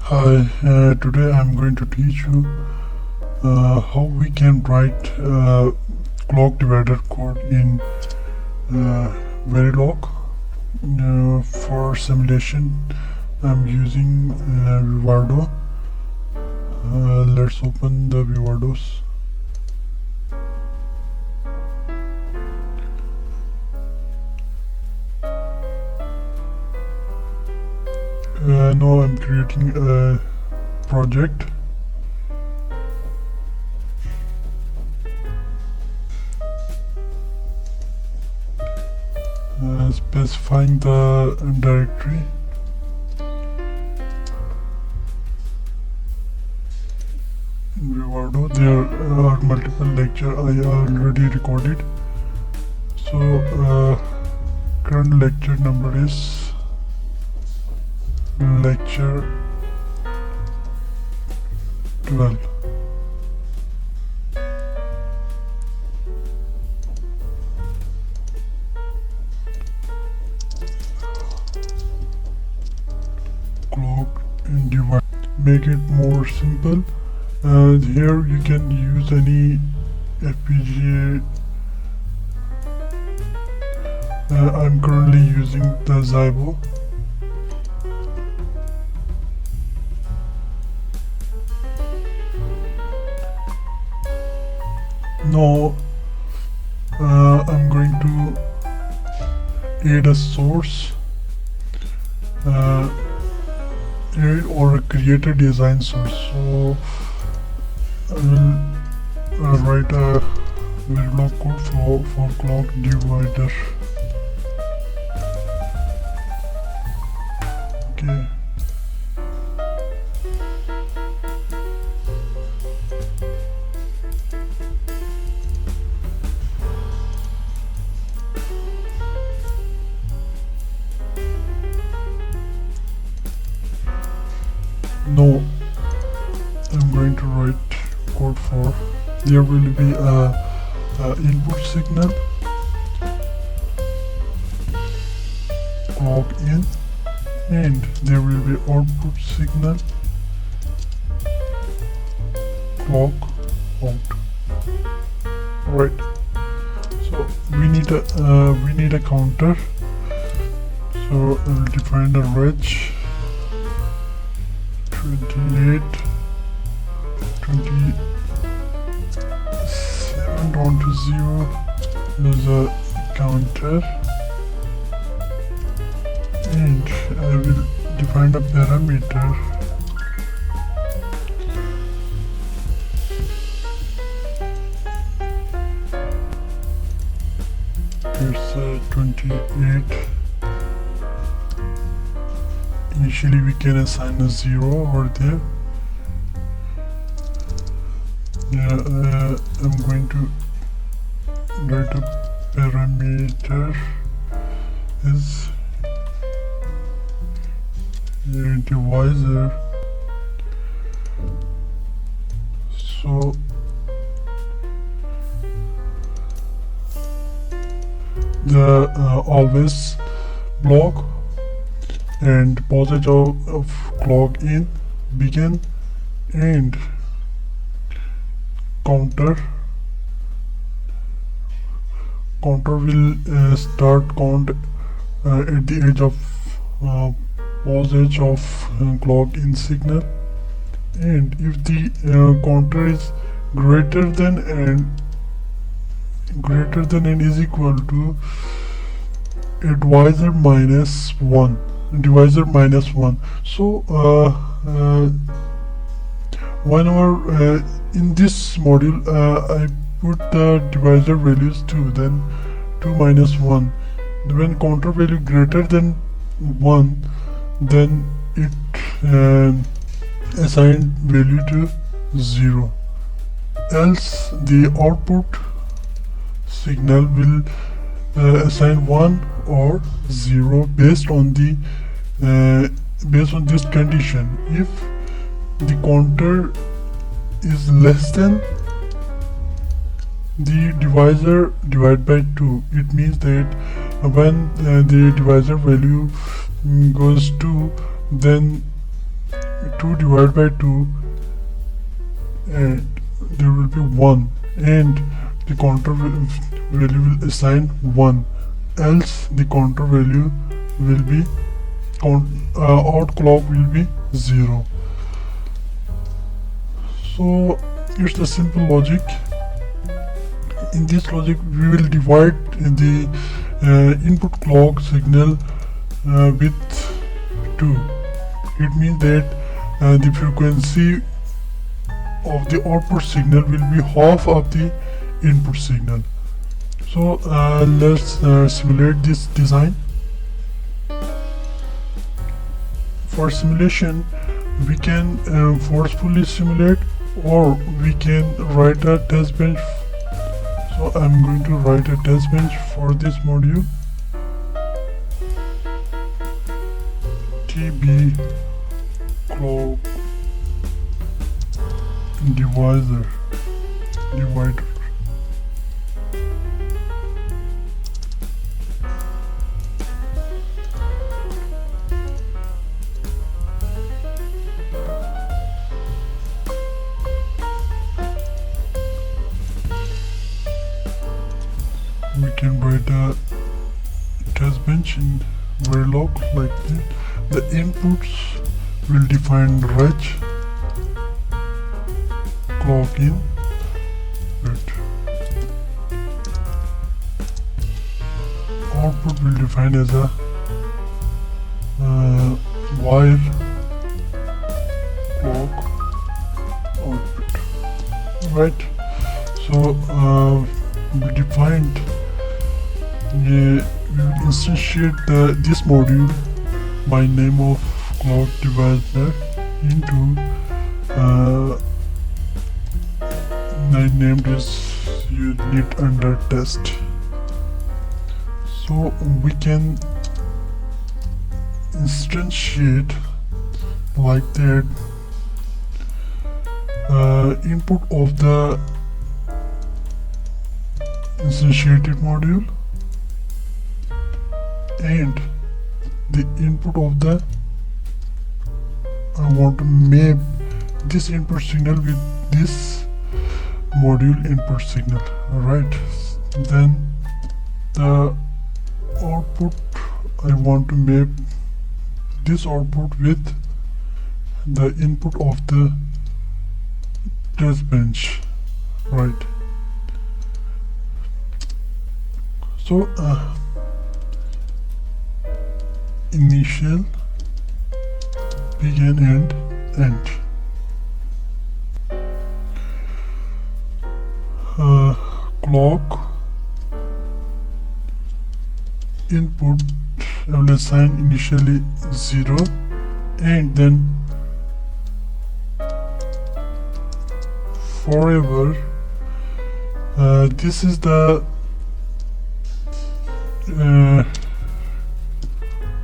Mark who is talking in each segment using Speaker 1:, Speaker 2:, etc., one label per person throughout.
Speaker 1: Hi, today I'm going to teach you how we can write clock divider code in Verilog. For simulation, I'm using Vivado. Let's open the Vivados. Now I'm creating a project. Specifying the directory. In Vivado, there are multiple lectures I already recorded. So current lecture number is lecture 12. Clock and divide. Make it more simple. Here you can use any FPGA. I'm currently using the Zybo. Now I'm going to add a source or create a design source. So I will write a Verilog code for clock divider. Okay. Now I'm going to write code for there will be a input signal, clock in, and there will be output signal, clock out. Right. So we need a counter. So I'll define a range 28, 27 down to 0. There's a counter, and I will define a parameter. Here's 28. Initially we can assign a 0 over there. I'm going to write a parameter is divisor. So the always block and posage of clock in begin and counter will start count at the edge of posage of clock in signal, and if the counter is greater than and is equal to divisor minus 1. So whenever in this module I put the divisor values 2, then 2 minus 1. When counter value greater than 1, then it assigned value to 0. Else the output signal will assign 1 or 0 based on this condition. If the counter is less than the divisor divided by 2, it means that when the divisor value goes to, then 2 divided by 2, and there will be 1, and the counter value will assign 1, else the counter value will be out clock will be 0. So it's the simple logic. In this logic we will divide the input clock signal with 2. It means that the frequency of the output signal will be half of the input signal. So let's simulate this design. For simulation we can forcefully simulate, or we can write a test bench. So I'm going to write a test bench for this module. TB clock divider. We can write a test bench in Verilog like that. The inputs will define reg clock in, good. Output will define as a wire clock output, right? So we defined we will instantiate this module by name of clock divider into I named this unit under test. So we can instantiate like that input of the instantiated module and the input of the I want to map this input signal with this module input signal. Alright, then the output I want to map this output with the input of the test bench, right? So initial, begin, and end. Clock input I will assign initially 0, and then forever this is the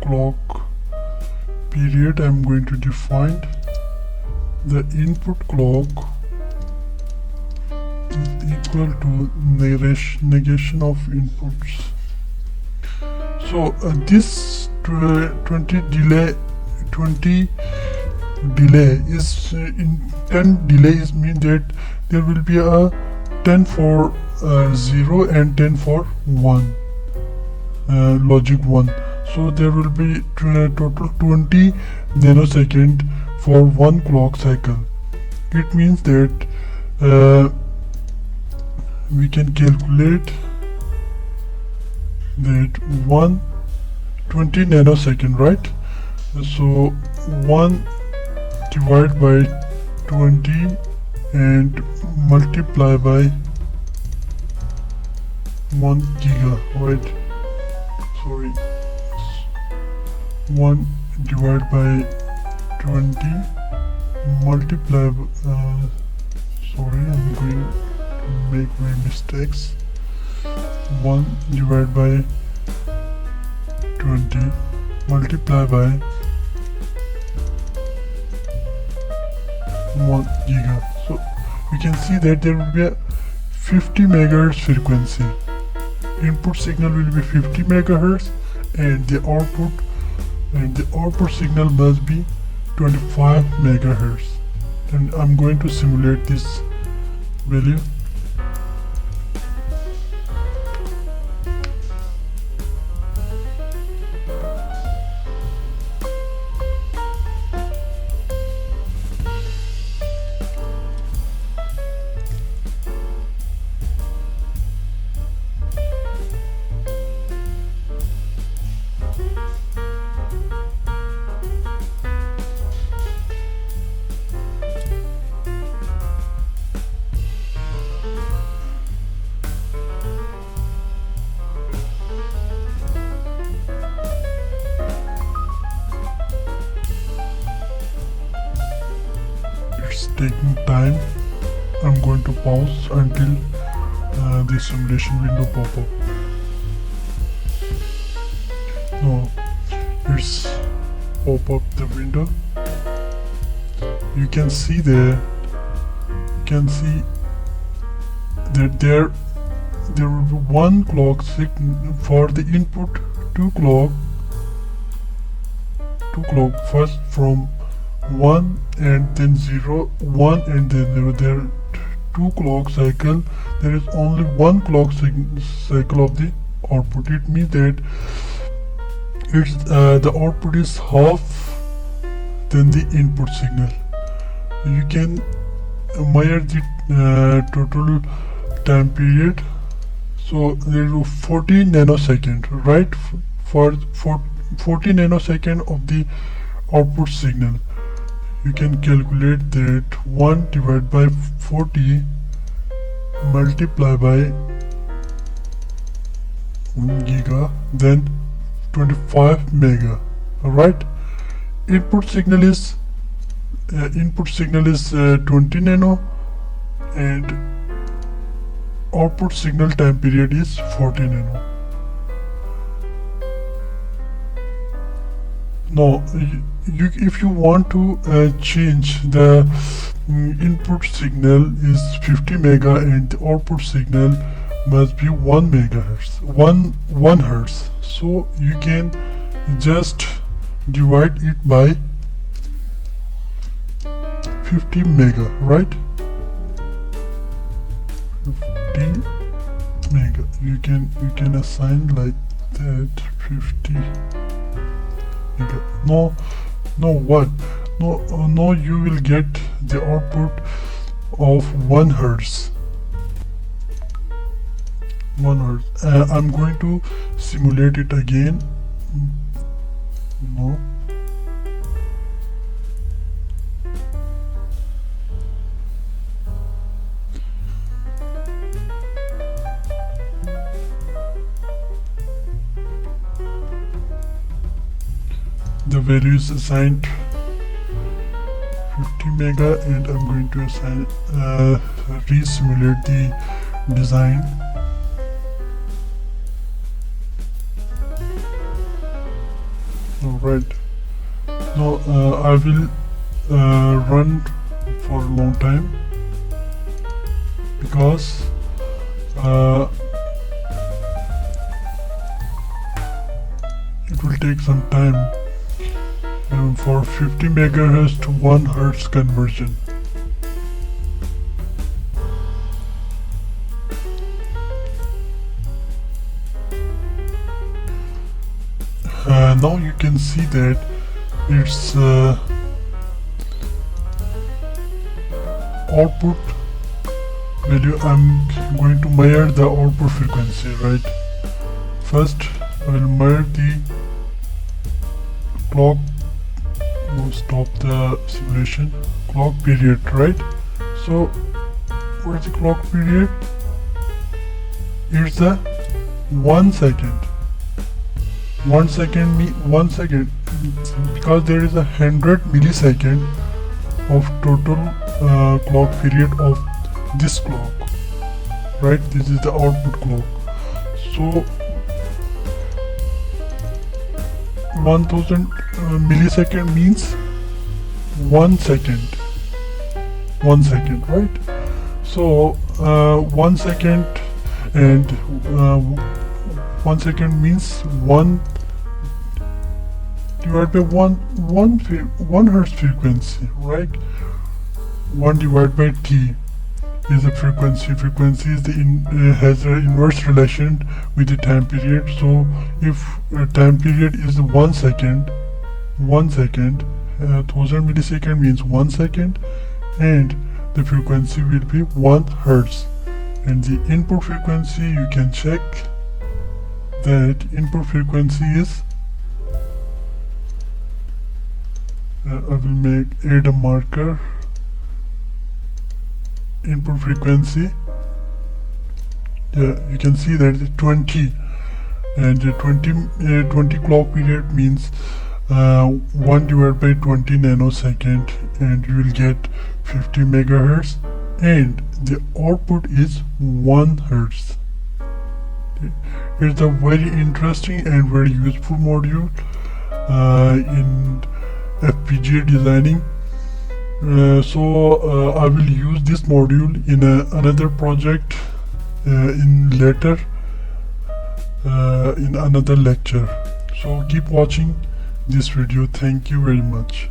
Speaker 1: clock period. I'm going to define the input clock is equal to negation of inputs. So this 20 delay is in 10 delays mean that there will be a 10 for 0 and 10 for 1 logic 1. So there will be total 20 nanosecond for one clock cycle. It means that we can calculate that 20 nanosecond, right? So 1 divided by 20 and multiply by 1 giga, right? Sorry, 1 divided by 20 multiply sorry, I'm going to make my mistakes. 1 divided by 20 multiply by 1 giga. So we can see that there will be a 50 megahertz frequency. Input signal will be 50 megahertz and the output signal must be 25 megahertz. And I'm going to simulate this value. It's taking time. I'm going to pause until the simulation window pop up. No, it's pop up the window. You can see there. You can see that there will be one clock signal for the input. Two clock first from 1 and then 0, 1 and then there are two clock cycle. There is only one clock cycle of the output. It means that it's the output is half than the input signal. You can measure the total time period. So there is 40 nanosecond, right? For 40 nanosecond of the output signal. You can calculate that 1 divided by 40 multiply by 1 giga, then 25 mega. Alright, input signal is 20 nano and output signal time period is 40 nano. Now if you want to change the input signal is 50 mega and the output signal must be 1 megahertz, 1 hertz. So you can just divide it by 50 mega, right? 50 mega. You can assign like that 50 mega. No, what? No, you will get the output of 1 hertz. 1 hertz. I'm going to simulate it again. No. The value is assigned 50 mega and I'm going to assign re-simulate the design. Alright, now I will run for a long time because it will take some time for 50 megahertz to 1 hertz conversion. Now you can see that it's output value. I'm going to measure the output frequency, right? First I will measure the clock. We'll stop the simulation. Clock period, right? So what is the clock period? It's the 1 second. 1 second because there is 100 millisecond of total clock period of this clock, right? This is the output clock. So 1000 millisecond means 1 second. 1 second, right? So 1 second and 1 second means 1 divided by 1 hertz frequency, right? 1 divided by t is the frequency. Frequency is has an inverse relation with the time period. So if time period is 1 second, 1000 millisecond means 1 second, and the frequency will be 1 hertz. And the input frequency, you can check that input frequency is I will add a marker. Input frequency, you can see that it's 20, and 20 clock period means 1 divided by 20 nanosecond, and you will get 50 megahertz, and the output is 1 hertz. It's a very interesting and very useful module in FPGA designing. So I will use this module in another project in another lecture. So keep watching this video. Thank you very much.